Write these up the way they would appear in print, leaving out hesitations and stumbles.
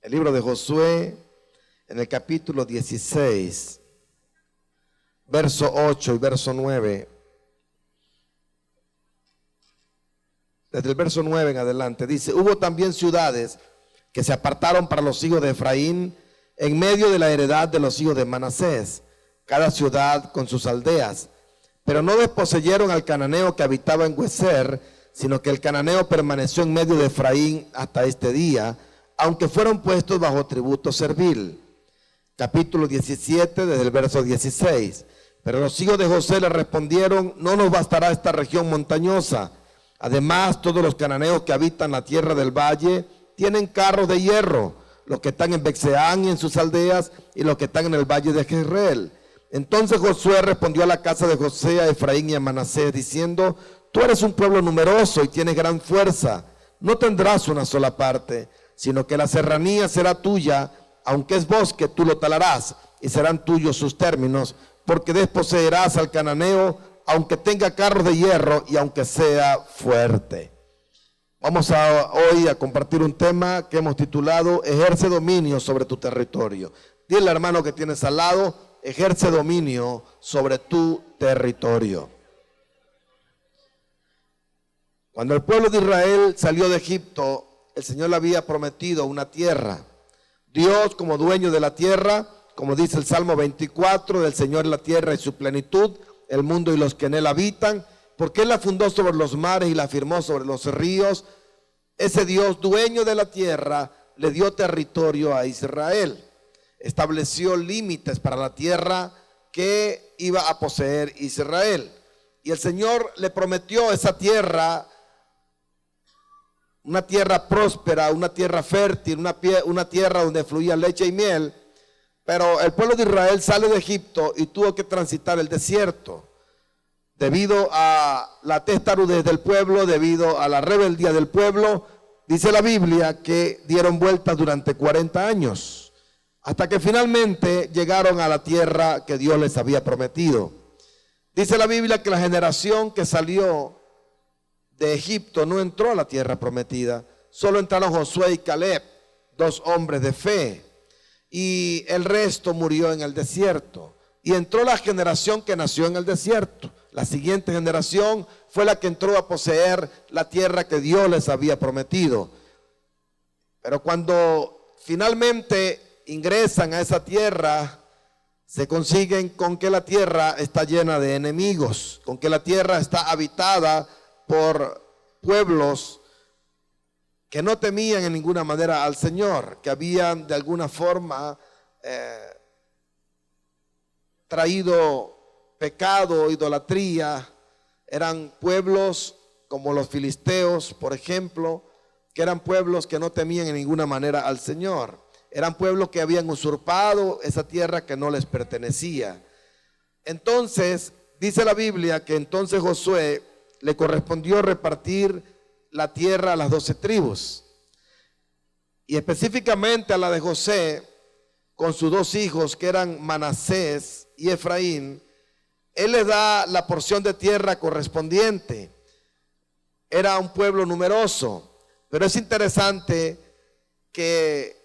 El libro de Josué, en el capítulo 16, verso 8 y verso 9. Desde el verso 9 en adelante dice: hubo también ciudades que se apartaron para los hijos de Efraín en medio de la heredad de los hijos de Manasés, cada ciudad con sus aldeas. Pero no desposeyeron al cananeo que habitaba en Hueser, sino que el cananeo permaneció en medio de Efraín hasta este día, aunque fueron puestos bajo tributo servil. Capítulo 17, desde el verso 16. Pero los hijos de José le respondieron: no nos bastará esta región montañosa. Además, todos los cananeos que habitan la tierra del valle tienen carros de hierro, los que están en Bexeán y en sus aldeas, y los que están en el valle de Jezreel. Entonces Josué respondió a la casa de José, a Efraín y a Manasés, diciendo: tú eres un pueblo numeroso y tienes gran fuerza. No tendrás una sola parte, sino que la serranía será tuya, aunque es bosque, tú lo talarás, y serán tuyos sus términos, porque desposeerás al cananeo, aunque tenga carros de hierro y aunque sea fuerte. Vamos hoy a compartir un tema que hemos titulado: ejerce dominio sobre tu territorio. Dile al hermano que tienes al lado: ejerce dominio sobre tu territorio. Cuando el pueblo de Israel salió de Egipto, el Señor le había prometido una tierra. Dios, como dueño de la tierra, como dice el Salmo 24, del Señor la tierra y su plenitud, el mundo y los que en él habitan, porque él la fundó sobre los mares y la firmó sobre los ríos. Ese Dios, dueño de la tierra, le dio territorio a Israel. Estableció límites para la tierra que iba a poseer Israel. Y el Señor le prometió esa tierra, una tierra próspera, una tierra fértil, una tierra donde fluía leche y miel. Pero el pueblo de Israel sale de Egipto y tuvo que transitar el desierto. Debido a la testarudez del pueblo, debido a la rebeldía del pueblo, dice la Biblia que dieron vueltas durante 40 años, hasta que finalmente llegaron a la tierra que Dios les había prometido. Dice la Biblia que la generación que salió de Egipto no entró a la tierra prometida, solo entraron Josué y Caleb, dos hombres de fe, y el resto murió en el desierto. Y entró la generación que nació en el desierto. La siguiente generación fue la que entró a poseer la tierra que Dios les había prometido. Pero cuando finalmente ingresan a esa tierra, se consiguen con que la tierra está llena de enemigos, con que la tierra está habitada por pueblos que no temían en ninguna manera al Señor, que habían de alguna forma traído pecado, idolatría. Eran pueblos como los filisteos, por ejemplo, que eran pueblos que no temían en ninguna manera al Señor. Eran pueblos que habían usurpado esa tierra que no les pertenecía. Entonces, dice la Biblia que entonces Josué le correspondió repartir la tierra a las 12 tribus. Y específicamente a la de José, con sus dos hijos que eran Manasés y Efraín, él les da la porción de tierra correspondiente. Era un pueblo numeroso, pero es interesante que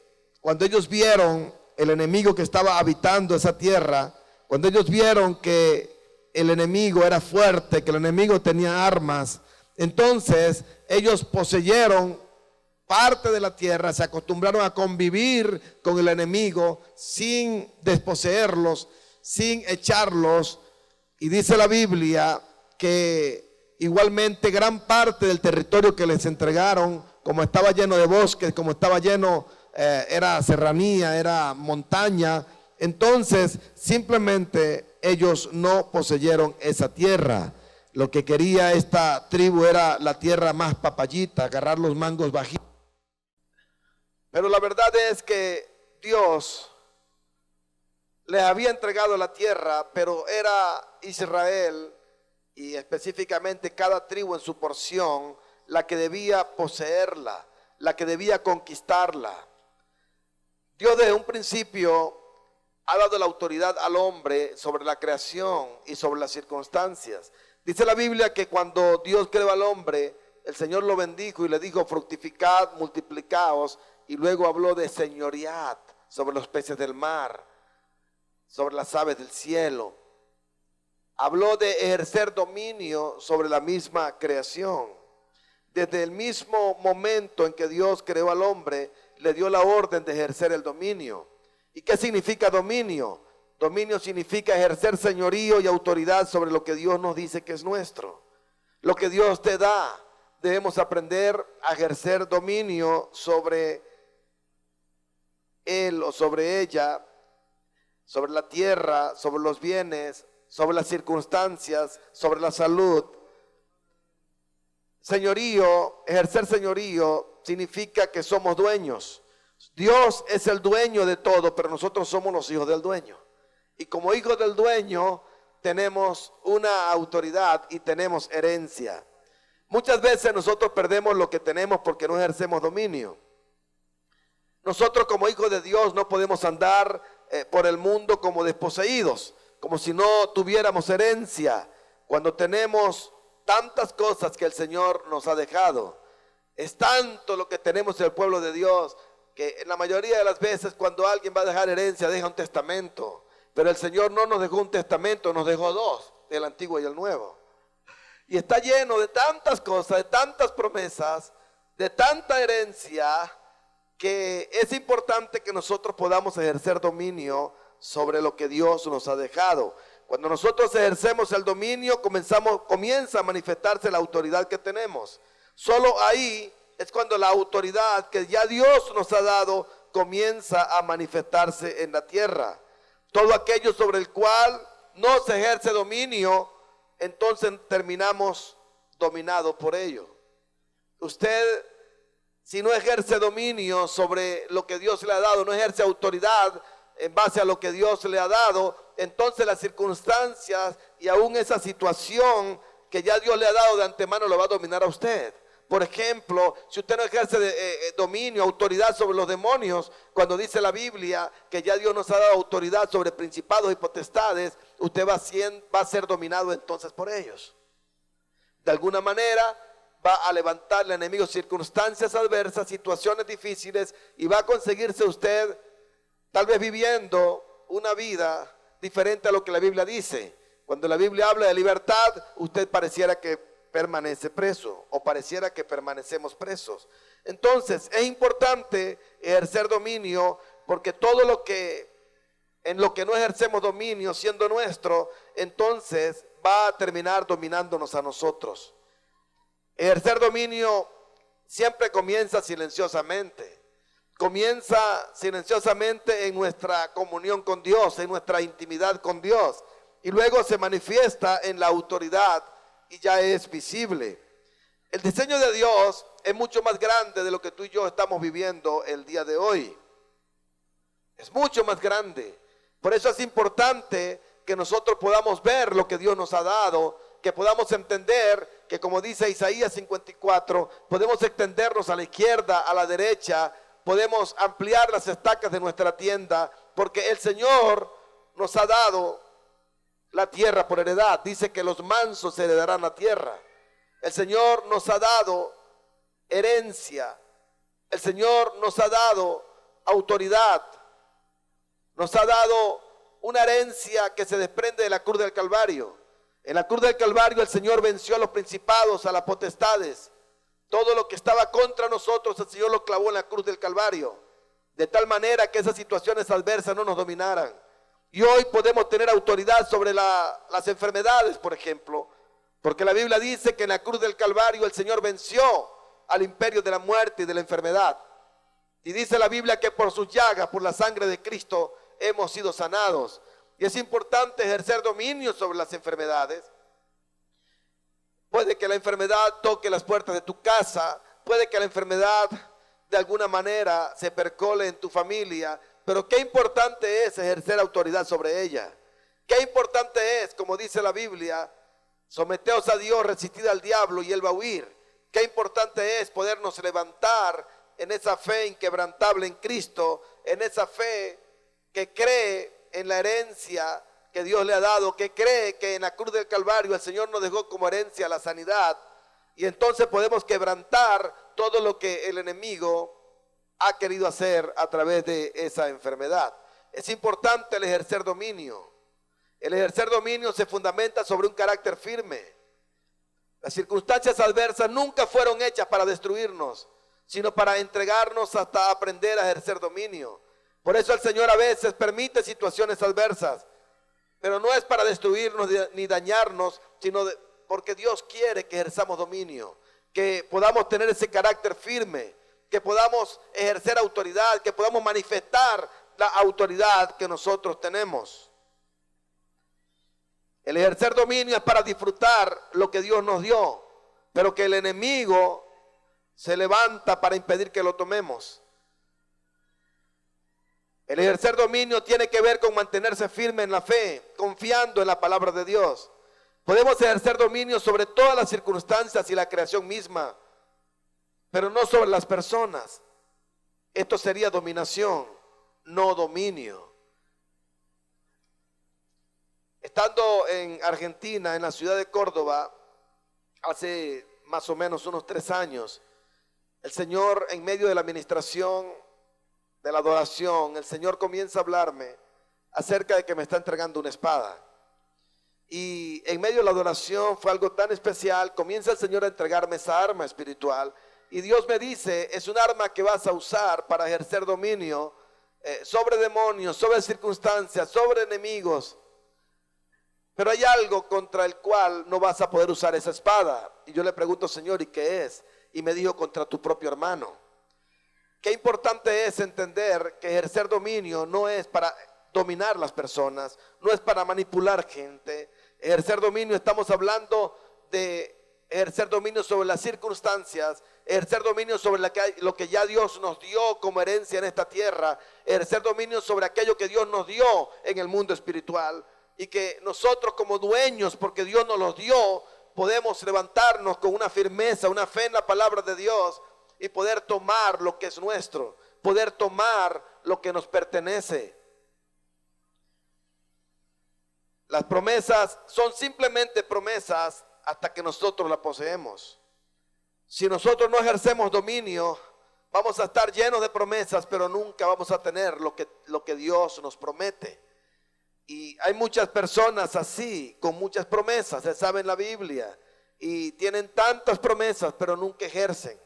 cuando ellos vieron el enemigo que estaba habitando esa tierra, cuando ellos vieron que el enemigo era fuerte, que el enemigo tenía armas, entonces ellos poseyeron parte de la tierra, se acostumbraron a convivir con el enemigo sin desposeerlos, sin echarlos. Y dice la Biblia que igualmente gran parte del territorio que les entregaron, como estaba lleno de bosques, como estaba lleno, era serranía, era montaña, entonces simplemente ellos no poseyeron esa tierra. Lo que quería esta tribu era la tierra más papayita, agarrar los mangos bajitos. Pero la verdad es que Dios les había entregado la tierra, pero era Israel y específicamente cada tribu en su porción la que debía poseerla, la que debía conquistarla. Dios desde un principio ha dado la autoridad al hombre sobre la creación y sobre las circunstancias. Dice la Biblia que cuando Dios creó al hombre, el Señor lo bendijo y le dijo: fructificad, multiplicaos y luego habló de señorear sobre los peces del mar, sobre las aves del cielo. Habló de ejercer dominio sobre la misma creación. Desde el mismo momento en que Dios creó al hombre, le dio la orden de ejercer el dominio. ¿Y qué significa dominio? Dominio significa ejercer señorío y autoridad sobre lo que Dios nos dice que es nuestro. Lo que Dios te da, debemos aprender a ejercer dominio sobre él o sobre ella, sobre la tierra, sobre los bienes, sobre las circunstancias, sobre la salud. Señorío, ejercer señorío significa que somos dueños. Dios es el dueño de todo, pero nosotros somos los hijos del dueño. Y como hijos del dueño tenemos una autoridad y tenemos herencia. Muchas veces nosotros perdemos lo que tenemos porque no ejercemos dominio. Nosotros como hijos de Dios no podemos andar por el mundo como desposeídos, como si no tuviéramos herencia, cuando tenemos tantas cosas que el Señor nos ha dejado. Es tanto lo que tenemos en el pueblo de Dios, que en la mayoría de las veces cuando alguien va a dejar herencia, deja un testamento. Pero el Señor no nos dejó un testamento, nos dejó dos, el antiguo y el nuevo. Y está lleno de tantas cosas, de tantas promesas, de tanta herencia, que es importante que nosotros podamos ejercer dominio sobre lo que Dios nos ha dejado. Cuando nosotros ejercemos el dominio, comienza a manifestarse la autoridad que tenemos. Solo ahí es cuando la autoridad que ya Dios nos ha dado comienza a manifestarse en la tierra. Todo aquello sobre el cual no se ejerce dominio, entonces terminamos dominados por ello. Usted, si no ejerce dominio sobre lo que Dios le ha dado, no ejerce autoridad en base a lo que Dios le ha dado, entonces las circunstancias y aún esa situación que ya Dios le ha dado de antemano lo va a dominar a usted. Por ejemplo, si usted no ejerce dominio, autoridad sobre los demonios, cuando dice la Biblia que ya Dios nos ha dado autoridad sobre principados y potestades, usted va a ser dominado entonces por ellos. De alguna manera va a levantar al enemigo circunstancias adversas, situaciones difíciles, y va a conseguirse usted tal vez viviendo una vida diferente a lo que la Biblia dice. Cuando la Biblia habla de libertad, usted pareciera que permanece preso o pareciera que permanecemos presos. Entonces es importante ejercer dominio, porque todo lo que en lo que no ejercemos dominio siendo nuestro, entonces va a terminar dominándonos a nosotros. Ejercer dominio siempre comienza silenciosamente. Comienza silenciosamente en nuestra comunión con Dios, en nuestra intimidad con Dios, y luego se manifiesta en la autoridad y ya es visible. El diseño de Dios es mucho más grande de lo que tú y yo estamos viviendo el día de hoy. Es mucho más grande. Por eso es importante que nosotros podamos ver lo que Dios nos ha dado, que podamos entender que, como dice Isaías 54, podemos extendernos a la izquierda, a la derecha, podemos ampliar las estacas de nuestra tienda, porque el Señor nos ha dado la tierra por heredad. Dice que los mansos heredarán la tierra. El Señor nos ha dado herencia. El Señor nos ha dado autoridad. Nos ha dado una herencia que se desprende de la cruz del Calvario. En la cruz del Calvario el Señor venció a los principados, a las potestades. Todo lo que estaba contra nosotros, el Señor lo clavó en la cruz del Calvario, de tal manera que esas situaciones adversas no nos dominaran. Y hoy podemos tener autoridad sobre las enfermedades, por ejemplo, porque la Biblia dice que en la cruz del Calvario el Señor venció al imperio de la muerte y de la enfermedad. Y dice la Biblia que por sus llagas, por la sangre de Cristo, hemos sido sanados. Y es importante ejercer dominio sobre las enfermedades. Puede que la enfermedad toque las puertas de tu casa, puede que la enfermedad de alguna manera se percole en tu familia, pero qué importante es ejercer autoridad sobre ella. Qué importante es, como dice la Biblia, someteos a Dios, resistid al diablo y él va a huir. Qué importante es podernos levantar en esa fe inquebrantable en Cristo, en esa fe que cree en la herencia que Dios le ha dado, que cree que en la cruz del Calvario el Señor nos dejó como herencia la sanidad, y entonces podemos quebrantar todo lo que el enemigo ha querido hacer a través de esa enfermedad. Es importante el ejercer dominio. El ejercer dominio se fundamenta sobre un carácter firme. Las circunstancias adversas nunca fueron hechas para destruirnos, sino para entregarnos hasta aprender a ejercer dominio. Por eso el Señor a veces permite situaciones adversas, pero no es para destruirnos ni dañarnos, sino porque Dios quiere que ejerzamos dominio, que podamos tener ese carácter firme, que podamos ejercer autoridad, que podamos manifestar la autoridad que nosotros tenemos. El ejercer dominio es para disfrutar lo que Dios nos dio, pero que el enemigo se levanta para impedir que lo tomemos. El ejercer dominio tiene que ver con mantenerse firme en la fe, confiando en la palabra de Dios. Podemos ejercer dominio sobre todas las circunstancias y la creación misma, pero no sobre las personas. Esto sería dominación, no dominio. Estando en Argentina, en la ciudad de Córdoba, hace más o menos unos 3 años, el Señor, en medio de la administración de la adoración, el Señor comienza a hablarme acerca de que me está entregando una espada. Y en medio de la adoración fue algo tan especial, comienza el Señor a entregarme esa arma espiritual. Y Dios me dice, es un arma que vas a usar para ejercer dominio sobre demonios, sobre circunstancias, sobre enemigos. Pero hay algo contra el cual no vas a poder usar esa espada. Y yo le pregunto, Señor, ¿y qué es? Y me dijo, contra tu propio hermano. Qué importante es entender que ejercer dominio no es para dominar las personas, no es para manipular gente. Ejercer dominio, estamos hablando de ejercer dominio sobre las circunstancias, ejercer dominio sobre lo que ya Dios nos dio como herencia en esta tierra, ejercer dominio sobre aquello que Dios nos dio en el mundo espiritual, y que nosotros como dueños, porque Dios nos los dio, podemos levantarnos con una firmeza, una fe en la palabra de Dios y poder tomar lo que es nuestro, poder tomar lo que nos pertenece. Las promesas son simplemente promesas hasta que nosotros las poseemos. Si nosotros no ejercemos dominio, vamos a estar llenos de promesas, pero nunca vamos a tener lo que Dios nos promete. Y hay muchas personas así, con muchas promesas, se sabe en la Biblia, y tienen tantas promesas, pero nunca ejercen.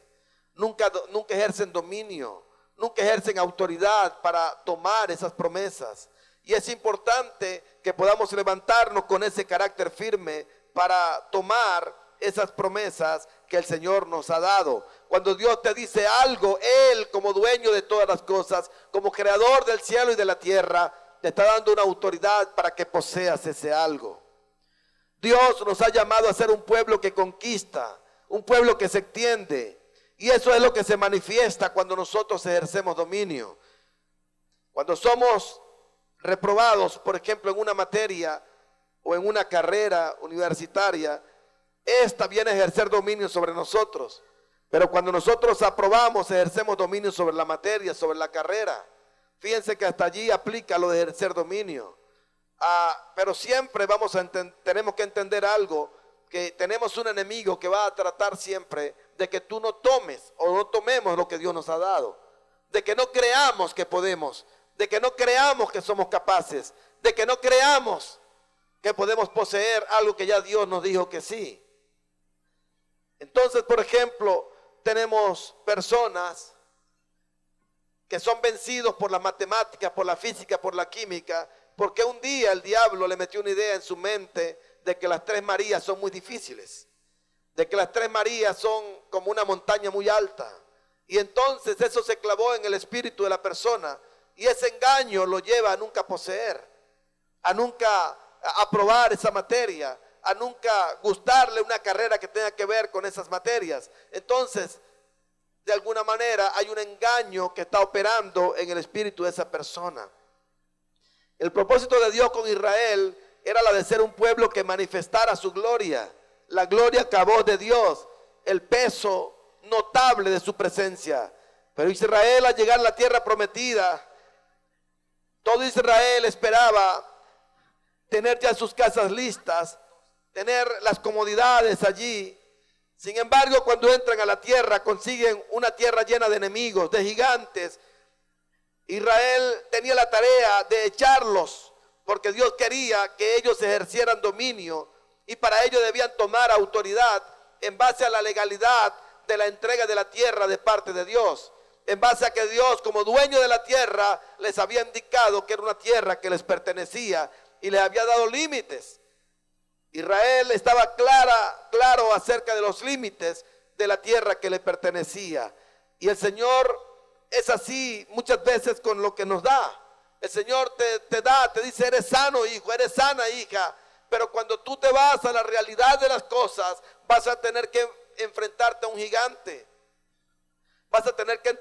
Nunca ejercen dominio, nunca ejercen autoridad para tomar esas promesas. Y es importante que podamos levantarnos con ese carácter firme para tomar esas promesas que el Señor nos ha dado. Cuando Dios te dice algo, Él como dueño de todas las cosas, como creador del cielo y de la tierra, te está dando una autoridad para que poseas ese algo. Dios nos ha llamado a ser un pueblo que conquista, un pueblo que se extiende. Y eso es lo que se manifiesta cuando nosotros ejercemos dominio. Cuando somos reprobados, por ejemplo, en una materia o en una carrera universitaria, esta viene a ejercer dominio sobre nosotros. Pero cuando nosotros aprobamos, ejercemos dominio sobre la materia, sobre la carrera. Fíjense que hasta allí aplica lo de ejercer dominio. Pero siempre tenemos que entender algo, que tenemos un enemigo que va a tratar siempre de que tú no tomes o no tomemos lo que Dios nos ha dado, de que no creamos que podemos, de que no creamos que somos capaces, de que no creamos que podemos poseer algo que ya Dios nos dijo que sí. Entonces, por ejemplo, tenemos personas que son vencidos por las matemáticas, por la física, por la química, porque un día el diablo le metió una idea en su mente de que las 3 Marías son muy difíciles, de que las 3 Marías son como una montaña muy alta. Y entonces eso se clavó en el espíritu de la persona, y ese engaño lo lleva a nunca poseer, a nunca aprobar esa materia, a nunca gustarle una carrera que tenga que ver con esas materias. Entonces, de alguna manera hay un engaño que está operando en el espíritu de esa persona. El propósito de Dios con Israel era la de ser un pueblo que manifestara su gloria, la gloria que voz de Dios, el peso notable de su presencia. Pero Israel, al llegar a la tierra prometida, todo Israel esperaba tener ya sus casas listas, tener las comodidades allí, Sin embargo, cuando entran a la tierra, consiguen una tierra llena de enemigos, de gigantes. Israel tenía la tarea de echarlos, porque Dios quería que ellos ejercieran dominio, y para ello debían tomar autoridad en base a la legalidad de la entrega de la tierra de parte de Dios, en base a que Dios, como dueño de la tierra, les había indicado que era una tierra que les pertenecía y les había dado límites. Israel estaba claro acerca de los límites de la tierra que le pertenecía. Y el Señor es así muchas veces con lo que nos da. El Señor te da, te dice: eres sano, hijo, eres sana, hija. Pero cuando tú te vas a la realidad de las cosas, vas a tener que enfrentarte a un gigante. Vas a tener que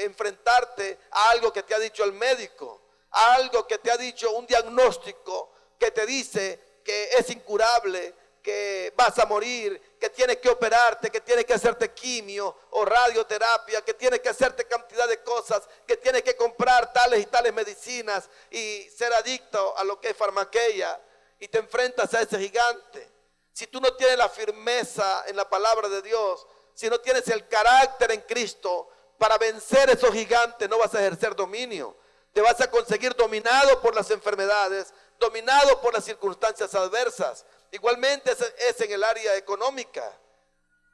enfrentarte a algo que te ha dicho el médico, a algo que te ha dicho un diagnóstico que te dice que es incurable, que vas a morir, que tienes que operarte, que tienes que hacerte quimio o radioterapia, que tienes que hacerte cantidad de cosas, que tienes que comprar tales y tales medicinas y ser adicto a lo que es farmaqueia, y te enfrentas a ese gigante. Si tú no tienes la firmeza en la palabra de Dios, si no tienes el carácter en Cristo para vencer esos gigantes, no vas a ejercer dominio. Te vas a conseguir dominado por las enfermedades, dominado por las circunstancias adversas. Igualmente es en el área económica.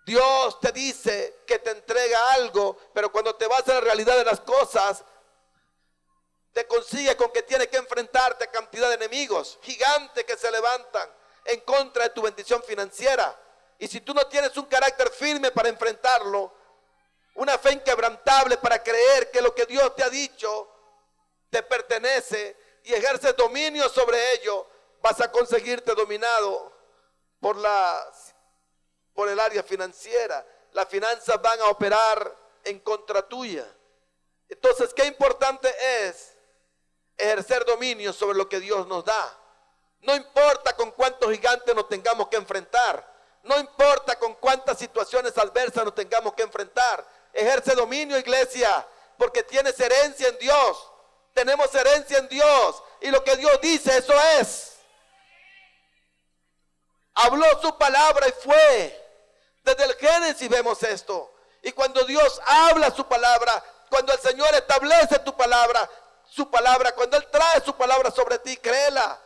Dios te dice que te entrega algo, pero cuando te vas a la realidad de las cosas, te consigue con que tienes que enfrentarte a cantidad de enemigos, gigantes que se levantan en contra de tu bendición financiera. Y si tú no tienes un carácter firme para enfrentarlo, una fe inquebrantable para creer que lo que Dios te ha dicho te pertenece y ejerces dominio sobre ello, vas a conseguirte dominado por el área financiera. Las finanzas van a operar en contra tuya. Entonces, qué importante es ejercer dominio sobre lo que Dios nos da. No importa con cuántos gigantes nos tengamos que enfrentar, no importa con cuántas situaciones adversas nos tengamos que enfrentar. Ejerce dominio, iglesia, porque tienes herencia en Dios. Tenemos herencia en Dios, y lo que Dios dice, eso es. Habló su palabra y fue. Desde el Génesis vemos esto. Y cuando Dios habla su palabra, cuando el Señor establece su palabra, cuando Él trae su palabra sobre ti, créela,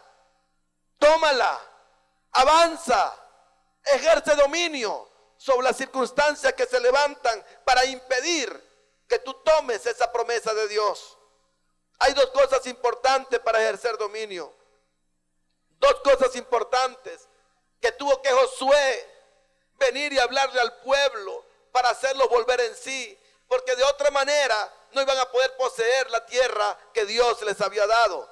tómala, avanza, ejerce dominio sobre las circunstancias que se levantan para impedir que tú tomes esa promesa de Dios. Hay dos cosas importantes para ejercer dominio. Dos cosas importantes que tuvo que Josué venir y hablarle al pueblo para hacerlo volver en sí, porque de otra manera no iban a poder poseer la tierra que Dios les había dado.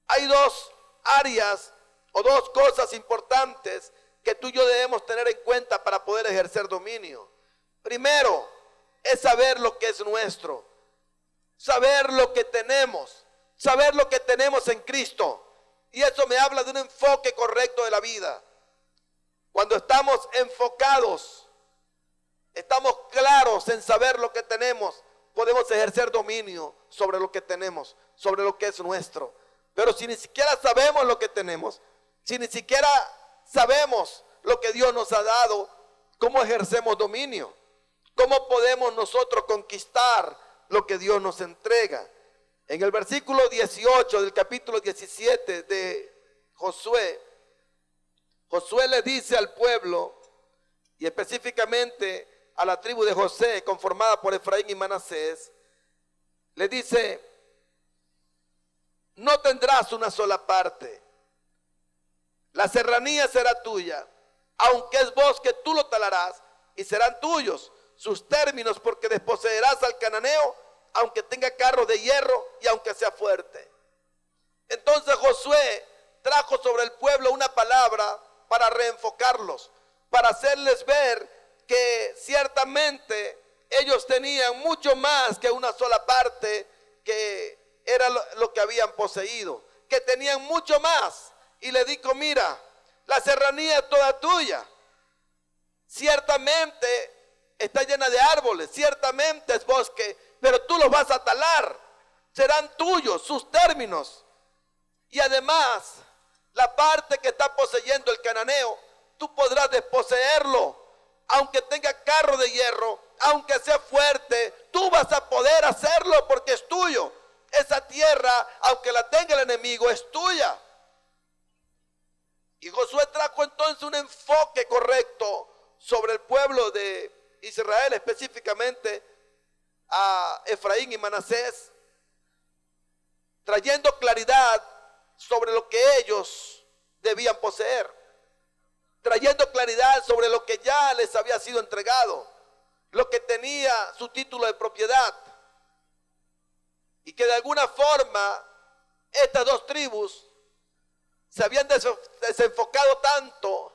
Hay dos áreas o dos cosas importantes que tú y yo debemos tener en cuenta para poder ejercer dominio. Primero, es saber lo que es nuestro, saber lo que tenemos en Cristo. Y eso me habla de un enfoque correcto de la vida. Cuando estamos enfocados, estamos claros en saber lo que tenemos, podemos ejercer dominio sobre lo que tenemos, sobre lo que es nuestro. Pero si ni siquiera sabemos lo que tenemos, si ni siquiera sabemos lo que Dios nos ha dado, ¿cómo ejercemos dominio? ¿Cómo podemos nosotros conquistar lo que Dios nos entrega? En el versículo 18 del capítulo 17 de Josué, Josué le dice al pueblo, y específicamente a la tribu de José, conformada por Efraín y Manasés, le dice: no tendrás una sola parte, la serranía será tuya, aunque es bosque tú lo talarás y serán tuyos sus términos, porque desposeerás al cananeo, aunque tenga carros de hierro y aunque sea fuerte. Entonces Josué trajo sobre el pueblo una palabra para reenfocarlos, para hacerles ver que ciertamente ellos tenían mucho más que una sola parte, que era lo que habían poseído, que tenían mucho más. Y le dijo: mira, la serranía es toda tuya, ciertamente está llena de árboles, ciertamente es bosque, pero tú los vas a talar, serán tuyos sus términos. Y además, la parte que está poseyendo el cananeo tú podrás desposeerlo. Aunque tenga carro de hierro, aunque sea fuerte, tú vas a poder hacerlo porque es tuyo. Esa tierra, aunque la tenga el enemigo, es tuya. Y Josué trajo entonces un enfoque correcto sobre el pueblo de Israel, específicamente a Efraín y Manasés, trayendo claridad sobre lo que ellos debían poseer, trayendo claridad sobre lo que ya les había sido entregado, lo que tenía su título de propiedad, y que de alguna forma estas dos tribus se habían desenfocado tanto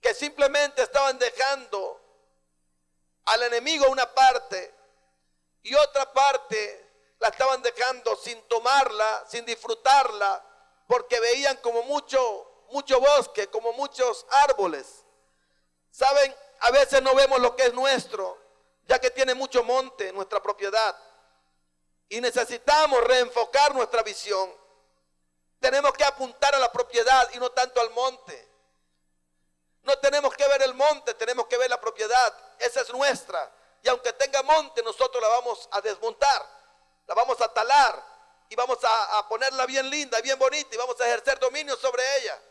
que simplemente estaban dejando al enemigo una parte y otra parte la estaban dejando sin tomarla, sin disfrutarla, porque veían como mucho bosque, como muchos árboles. Saben, a veces no vemos lo que es nuestro, ya que tiene mucho monte nuestra propiedad, y necesitamos reenfocar nuestra visión. Tenemos que apuntar a la propiedad y no tanto al monte. No tenemos que ver el monte, tenemos que ver la propiedad. Esa es nuestra. Y aunque tenga monte, nosotros la vamos a desmontar, la vamos a talar y vamos a ponerla bien linda, bien bonita, y vamos a ejercer dominio sobre ella.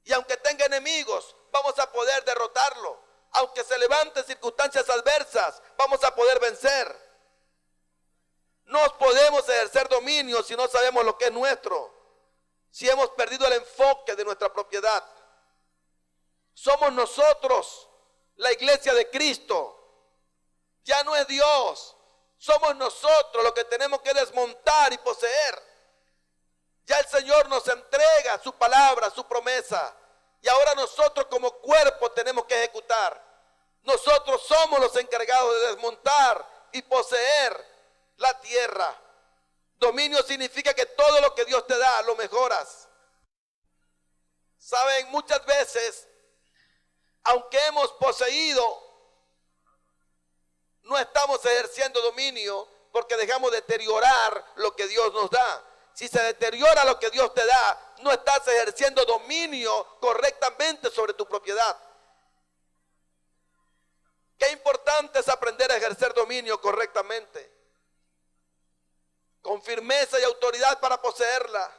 Y aunque tenga enemigos, vamos a poder derrotarlo. Aunque se levanten circunstancias adversas, vamos a poder vencer. No podemos ejercer dominio si no sabemos lo que es nuestro, si hemos perdido el enfoque de nuestra propiedad. Somos nosotros la iglesia de Cristo, ya no es Dios. Somos nosotros los que tenemos que desmontar y poseer. Ya el Señor nos entrega su palabra, su promesa, y ahora nosotros como cuerpo tenemos que ejecutar. Nosotros somos los encargados de desmontar y poseer la tierra. Dominio significa que todo lo que Dios te da lo mejoras. Saben, muchas veces, aunque hemos poseído, no estamos ejerciendo dominio porque dejamos deteriorar lo que Dios nos da. Si se deteriora lo que Dios te da, no estás ejerciendo dominio correctamente sobre tu propiedad. Qué importante es aprender a ejercer dominio correctamente, con firmeza y autoridad para poseerla,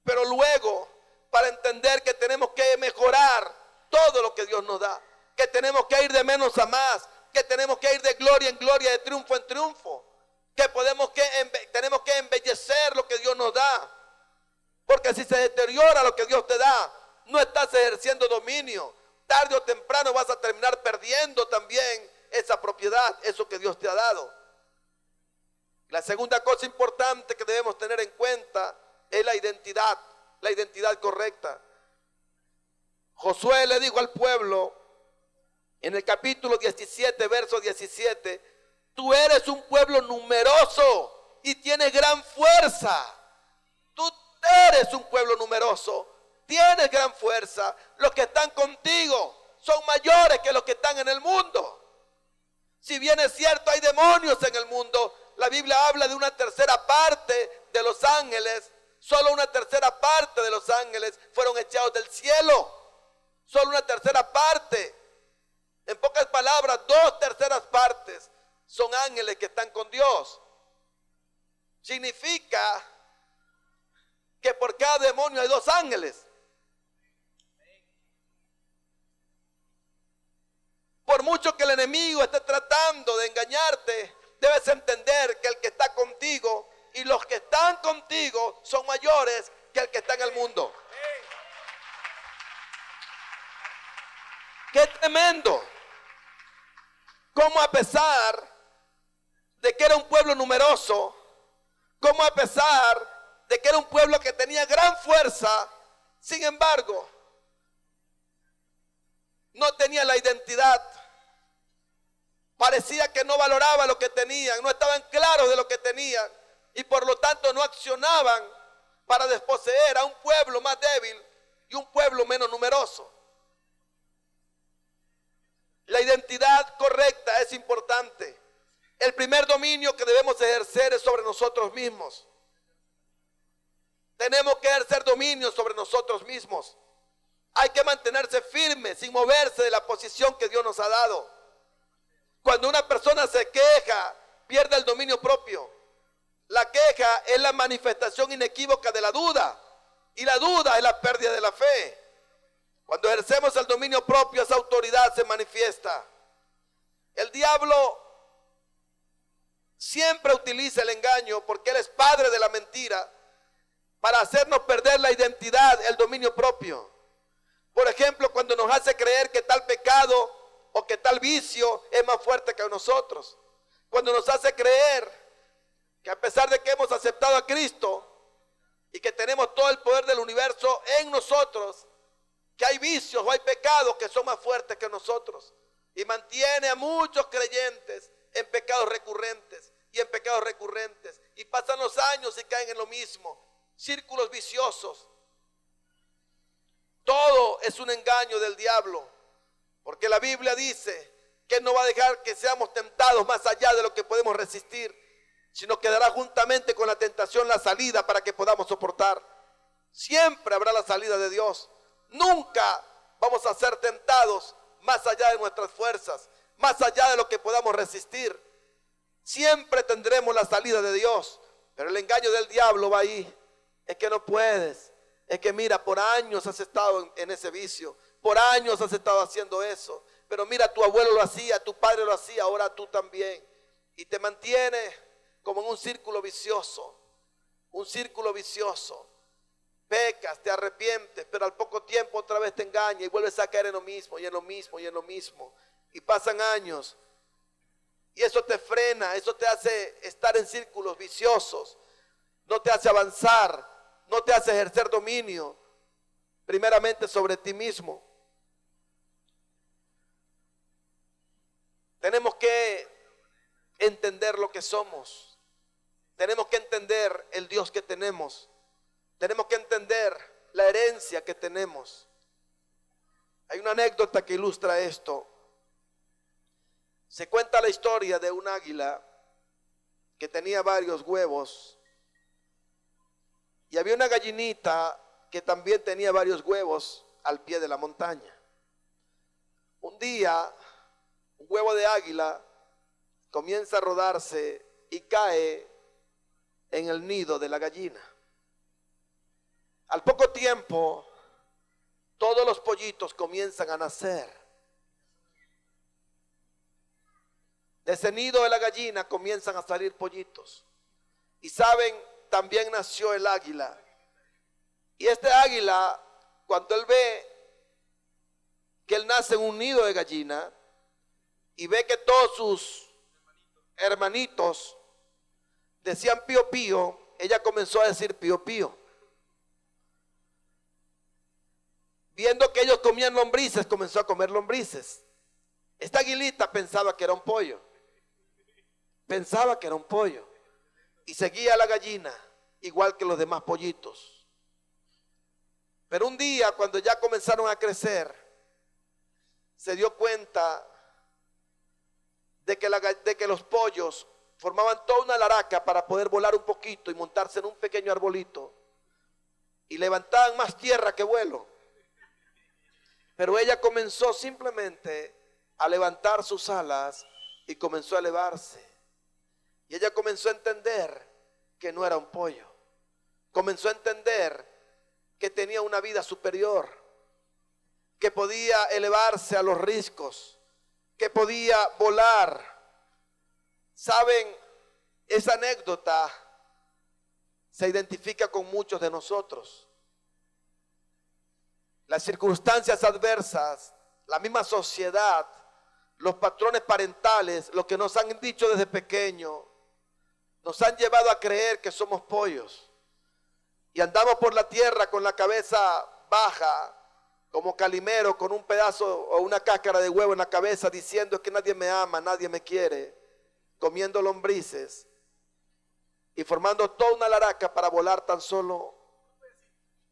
pero luego para entender que tenemos que mejorar todo lo que Dios nos da, que tenemos que ir de menos a más, que tenemos que ir de gloria en gloria, de triunfo en triunfo, que tenemos que embellecer lo que Dios nos da, porque si se deteriora lo que Dios te da, no estás ejerciendo dominio. Tarde o temprano vas a terminar perdiendo también esa propiedad, eso que Dios te ha dado. La segunda cosa importante que debemos tener en cuenta es la identidad correcta. Josué le dijo al pueblo en el capítulo 17, verso 17, tú eres un pueblo numeroso y tienes gran fuerza. Tú eres un pueblo numeroso, tienes gran fuerza. Los que están contigo son mayores que los que están en el mundo. Si bien es cierto, hay demonios en el mundo, la Biblia habla de una tercera parte de los ángeles. Solo una tercera parte de los ángeles fueron echados del cielo. Solo una tercera parte. En pocas palabras, 2/3 partes son ángeles que están con Dios. Significa que por cada demonio hay 2 ángeles. Por mucho que el enemigo esté tratando de engañarte, debes entender que el que está contigo y los que están contigo son mayores que el que está en el mundo. ¡Qué tremendo! Cómo a pesar de que era un pueblo numeroso, cómo a pesar de que era un pueblo que tenía gran fuerza, sin embargo, no tenía la identidad. Parecía que no valoraba lo que tenían, no estaban claros de lo que tenían y por lo tanto no accionaban para desposeer a un pueblo más débil y un pueblo menos numeroso. La identidad correcta es importante. El primer dominio que debemos ejercer es sobre nosotros mismos. Tenemos que ejercer dominio sobre nosotros mismos. Hay que mantenerse firme sin moverse de la posición que Dios nos ha dado. Cuando una persona se queja, pierde el dominio propio. La queja es la manifestación inequívoca de la duda. Y la duda es la pérdida de la fe. Cuando ejercemos el dominio propio, esa autoridad se manifiesta. El diablo siempre utiliza el engaño porque él es padre de la mentira para hacernos perder la identidad, el dominio propio. Por ejemplo, cuando nos hace creer que tal pecado o que tal vicio es más fuerte que nosotros. Cuando nos hace creer que a pesar de que hemos aceptado a Cristo y que tenemos todo el poder del universo en nosotros, que hay vicios o hay pecados que son más fuertes que nosotros. Y mantiene a muchos creyentes en pecados recurrentes y en pecados recurrentes. Y pasan los años y caen en lo mismo. Círculos viciosos. Todo es un engaño del diablo. Porque la Biblia dice que no va a dejar que seamos tentados más allá de lo que podemos resistir, sino que dará juntamente con la tentación la salida para que podamos soportar. Siempre habrá la salida de Dios. Nunca vamos a ser tentados más allá de nuestras fuerzas, más allá de lo que podamos resistir. Siempre tendremos la salida de Dios, pero el engaño del diablo va ahí. Es que no puedes. Es que mira, por años has estado en ese vicio, por años has estado haciendo eso, pero mira, tu abuelo lo hacía, tu padre lo hacía, ahora tú también. Y te mantiene como en un círculo vicioso, un círculo vicioso. Pecas, te arrepientes, pero al poco tiempo otra vez te engaña y vuelves a caer en lo mismo y en lo mismo y en lo mismo. Y pasan años y eso te frena, eso te hace estar en círculos viciosos, no te hace avanzar, no te hace ejercer dominio, primeramente sobre ti mismo. Tenemos que entender lo que somos, tenemos que entender el Dios que tenemos. Tenemos que entender la herencia que tenemos. Hay una anécdota que ilustra esto. Se cuenta la historia de un águila que tenía varios huevos. Y había una gallinita que también tenía varios huevos al pie de la montaña. Un día, un huevo de águila comienza a rodarse y cae en el nido de la gallina. Al poco tiempo, todos los pollitos comienzan a nacer. De ese nido de la gallina comienzan a salir pollitos. Y saben, también nació el águila. Y este águila, cuando él ve que él nace en un nido de gallina y ve que todos sus hermanitos decían pío pío, ella comenzó a decir pío pío. Viendo que ellos comían lombrices, comenzó a comer lombrices. Esta aguilita pensaba que era un pollo. Pensaba que era un pollo. Y seguía a la gallina, igual que los demás pollitos. Pero un día, cuando ya comenzaron a crecer, se dio cuenta de que los pollos formaban toda una laraca para poder volar un poquito y montarse en un pequeño arbolito. Y levantaban más tierra que vuelo. Pero ella comenzó simplemente a levantar sus alas y comenzó a elevarse. Y ella comenzó a entender que no era un pollo. Comenzó a entender que tenía una vida superior, que podía elevarse a los riscos, que podía volar. Saben, esa anécdota se identifica con muchos de nosotros. Las circunstancias adversas, la misma sociedad, los patrones parentales, lo que nos han dicho desde pequeño, nos han llevado a creer que somos pollos. Y andamos por la tierra con la cabeza baja, como Calimero, con un pedazo o una cáscara de huevo en la cabeza, diciendo que nadie me ama, nadie me quiere, comiendo lombrices y formando toda una laraca para volar tan solo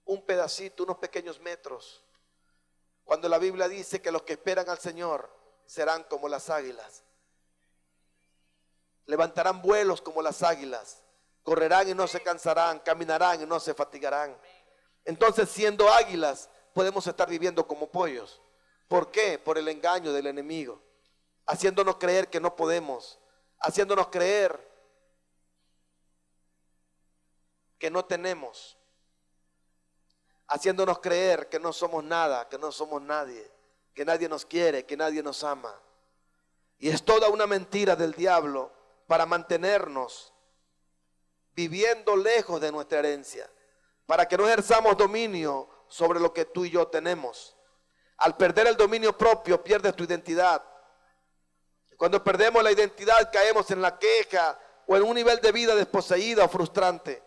un pedacito, unos pequeños metros, cuando la Biblia dice que los que esperan al Señor serán como las águilas, levantarán vuelos como las águilas, correrán y no se cansarán, caminarán y no se fatigarán. Entonces, siendo águilas, podemos estar viviendo como pollos. ¿Por qué? Por el engaño del enemigo, haciéndonos creer que no podemos, haciéndonos creer que no tenemos, haciéndonos creer que no somos nada, que no somos nadie, que nadie nos quiere, que nadie nos ama. Y es toda una mentira del diablo para mantenernos viviendo lejos de nuestra herencia, para que no ejerzamos dominio sobre lo que tú y yo tenemos. Al perder el dominio propio, pierdes tu identidad. Cuando perdemos la identidad, caemos en la queja o en un nivel de vida desposeída o frustrante.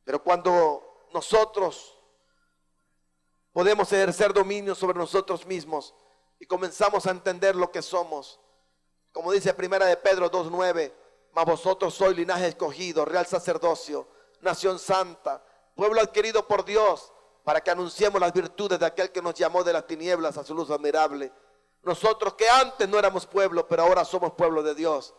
Pero cuando nosotros podemos ejercer dominio sobre nosotros mismos y comenzamos a entender lo que somos, como dice Primera de Pedro 2:9, mas vosotros sois linaje escogido, real sacerdocio, nación santa, pueblo adquirido por Dios, para que anunciemos las virtudes de aquel que nos llamó de las tinieblas a su luz admirable. Nosotros que antes no éramos pueblo, pero ahora somos pueblo de Dios.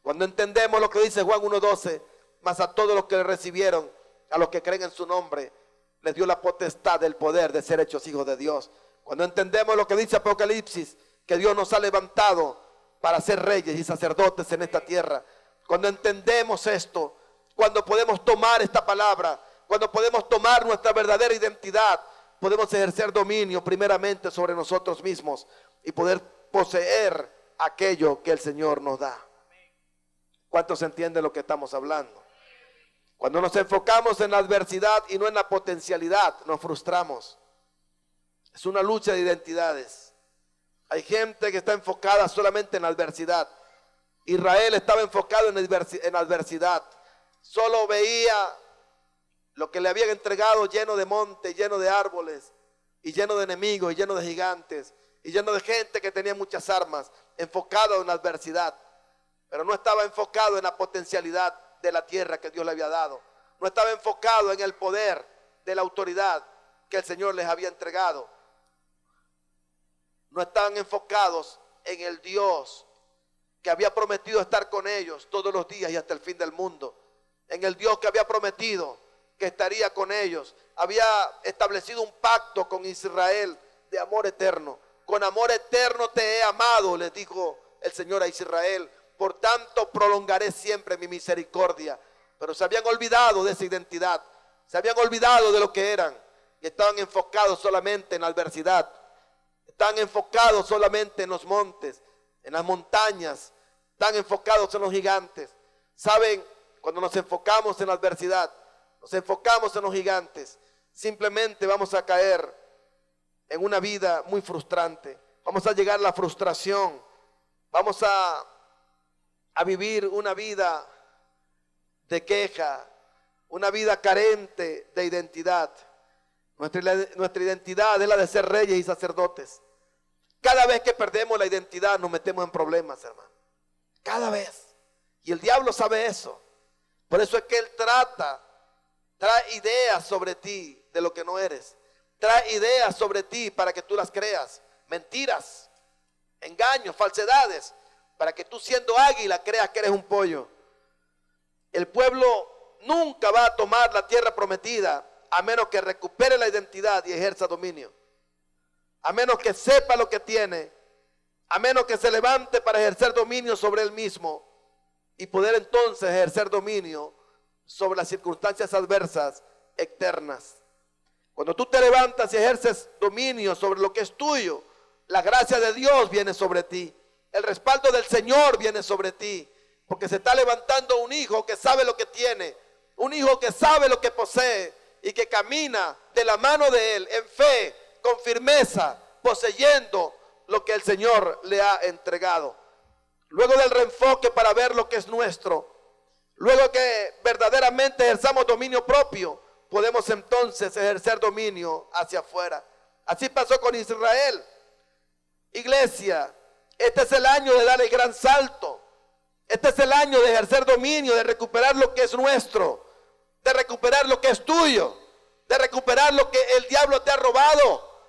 Cuando entendemos lo que dice Juan 1:12, mas a todos los que le recibieron, a los que creen en su nombre, les dio la potestad del poder de ser hechos hijos de Dios. Cuando entendemos lo que dice Apocalipsis, que Dios nos ha levantado para ser reyes y sacerdotes en esta tierra. Cuando entendemos esto, cuando podemos tomar esta palabra, cuando podemos tomar nuestra verdadera identidad, podemos ejercer dominio primeramente sobre nosotros mismos y poder poseer aquello que el Señor nos da. ¿Cuántos entienden lo que estamos hablando? Cuando nos enfocamos en la adversidad y no en la potencialidad, nos frustramos. Es una lucha de identidades. Hay gente que está enfocada solamente en la adversidad. Israel estaba enfocado en la adversidad. Solo veía lo que le habían entregado lleno de montes, lleno de árboles, y lleno de enemigos, y lleno de gigantes, y lleno de gente que tenía muchas armas, enfocado en la adversidad. Pero no estaba enfocado en la potencialidad de la tierra que Dios le había dado. No estaba enfocado en el poder de la autoridad que el Señor les había entregado. No estaban enfocados en el Dios que había prometido estar con ellos todos los días y hasta el fin del mundo. En el Dios que había prometido que estaría con ellos. Había establecido un pacto con Israel de amor eterno. Con amor eterno te he amado, les dijo el Señor a Israel. Por tanto prolongaré siempre mi misericordia. Pero se habían olvidado de esa identidad. Se habían olvidado de lo que eran. Y estaban enfocados solamente en la adversidad. Están enfocados solamente en los montes, en las montañas. Están enfocados en los gigantes. ¿Saben? Cuando nos enfocamos en la adversidad, nos enfocamos en los gigantes, simplemente vamos a caer en una vida muy frustrante. Vamos a llegar a la frustración. Vamos a vivir una vida de queja, una vida carente de identidad. Nuestra identidad es la de ser reyes y sacerdotes. Cada vez que perdemos la identidad nos metemos en problemas, hermano. Cada vez. Y el diablo sabe eso. Por eso es que él trae ideas sobre ti de lo que no eres. Trae ideas sobre ti para que tú las creas. Mentiras, engaños, falsedades, para que tú siendo águila creas que eres un pollo. El pueblo nunca va a tomar la tierra prometida a menos que recupere la identidad y ejerza dominio. A menos que sepa lo que tiene, a menos que se levante para ejercer dominio sobre él mismo y poder entonces ejercer dominio sobre las circunstancias adversas externas. Cuando tú te levantas y ejerces dominio sobre lo que es tuyo, la gracia de Dios viene sobre ti. El respaldo del Señor viene sobre ti. Porque se está levantando un hijo que sabe lo que tiene. Un hijo que sabe lo que posee y que camina de la mano de él en fe, con firmeza, poseyendo lo que el Señor le ha entregado. Luego del reenfoque para ver lo que es nuestro, luego que verdaderamente ejerzamos dominio propio, podemos entonces ejercer dominio hacia afuera. Así pasó con Israel. Iglesia, este es el año de dar el gran salto. Este es el año de ejercer dominio, de recuperar lo que es nuestro, de recuperar lo que es tuyo, de recuperar lo que el diablo te ha robado,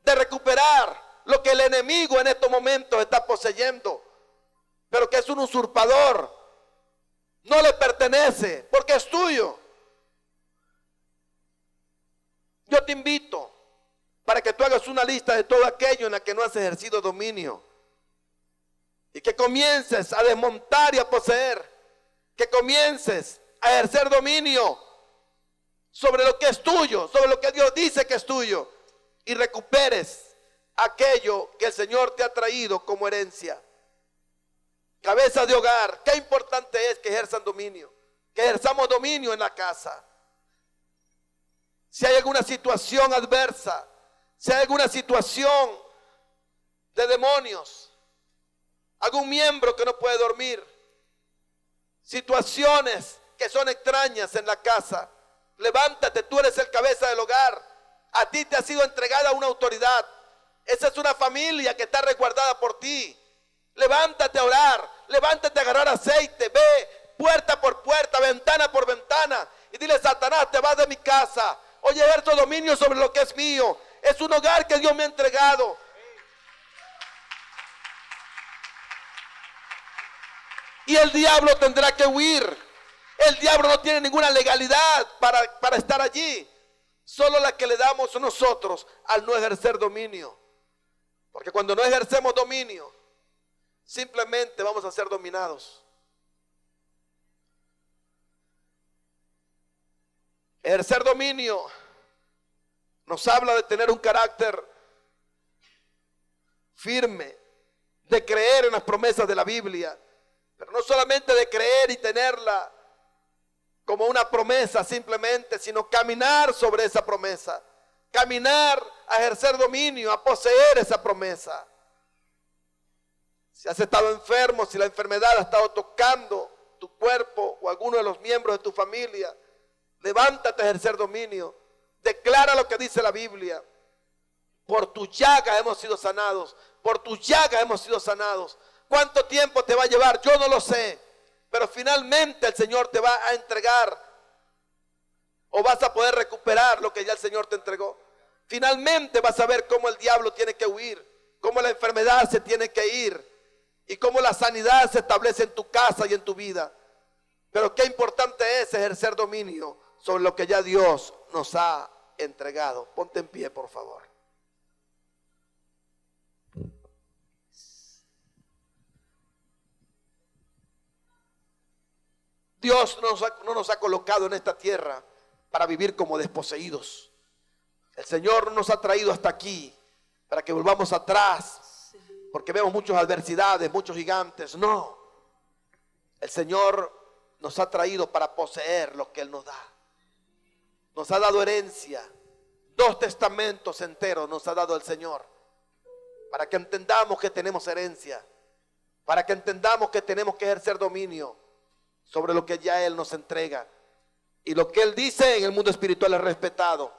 de recuperar lo que el enemigo en estos momentos está poseyendo, pero que es un usurpador. No le pertenece porque es tuyo. Yo te invito para que tú hagas una lista de todo aquello en la que no has ejercido dominio. Y que comiences a desmontar y a poseer. Que comiences a ejercer dominio sobre lo que es tuyo, sobre lo que Dios dice que es tuyo. Y recuperes aquello que el Señor te ha traído como herencia. Cabeza de hogar, qué importante es que ejerzan dominio. Que ejerzamos dominio en la casa. Si hay alguna situación adversa, si hay alguna situación de demonios, algún miembro que no puede dormir, situaciones que son extrañas en la casa, levántate, tú eres el cabeza del hogar. A ti te ha sido entregada una autoridad. Esa es una familia que está resguardada por ti. Levántate a orar, levántate a agarrar aceite, ve puerta por puerta, ventana por ventana y dile: Satanás, te vas de mi casa. Hoy ejerzo dominio sobre lo que es mío. Es un hogar que Dios me ha entregado. Y el diablo tendrá que huir. El diablo no tiene ninguna legalidad para estar allí. Solo la que le damos nosotros al no ejercer dominio. Porque cuando no ejercemos dominio, simplemente vamos a ser dominados. Ejercer dominio nos habla de tener un carácter firme, de creer en las promesas de la Biblia, pero no solamente de creer y tenerla como una promesa simplemente, sino caminar sobre esa promesa, caminar a ejercer dominio, a poseer esa promesa. Si has estado enfermo, si la enfermedad ha estado tocando tu cuerpo o alguno de los miembros de tu familia, levántate a ejercer dominio. Declara lo que dice la Biblia. Por tus llagas hemos sido sanados. Por tus llagas hemos sido sanados. ¿Cuánto tiempo te va a llevar? Yo no lo sé. Pero finalmente el Señor te va a entregar. O vas a poder recuperar lo que ya el Señor te entregó. Finalmente vas a ver cómo el diablo tiene que huir. Cómo la enfermedad se tiene que ir. Y cómo la sanidad se establece en tu casa y en tu vida. Pero qué importante es ejercer dominio sobre lo que ya Dios nos ha entregado. Ponte en pie, por favor. Dios no nos ha colocado en esta tierra para vivir como desposeídos. El Señor no nos ha traído hasta aquí para que volvamos atrás, porque vemos muchas adversidades, muchos gigantes. No, el Señor nos ha traído para poseer lo que Él nos da. Nos ha dado herencia. 2 testamentos enteros nos ha dado el Señor, para que entendamos que tenemos herencia, para que entendamos que tenemos que ejercer dominio sobre lo que ya Él nos entrega. Y lo que Él dice en el mundo espiritual es respetado.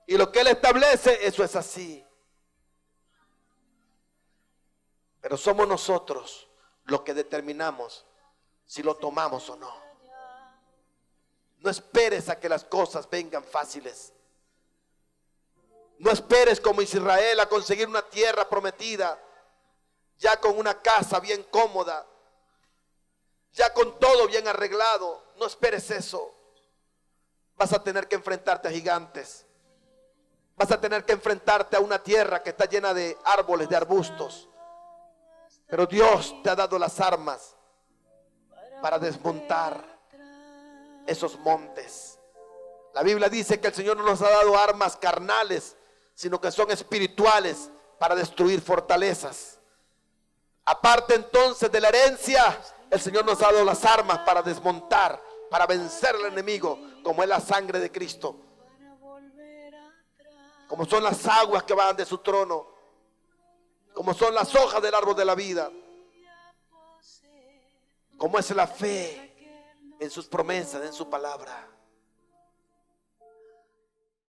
Y lo que Él establece, eso es así. Pero somos nosotros los que determinamos si lo tomamos o no. No esperes a que las cosas vengan fáciles. No esperes como Israel a conseguir una tierra prometida, ya con una casa bien cómoda, ya con todo bien arreglado. No esperes eso. Vas a tener que enfrentarte a gigantes. Vas a tener que enfrentarte a una tierra que está llena de árboles, de arbustos. Pero Dios te ha dado las armas para desmontar esos montes. La Biblia dice que el Señor no nos ha dado armas carnales, sino que son espirituales para destruir fortalezas. Aparte entonces de la herencia, el Señor nos ha dado las armas para desmontar, para vencer al enemigo, como es la sangre de Cristo, como son las aguas que van de su trono, como son las hojas del árbol de la vida, como es la fe en sus promesas, en su palabra.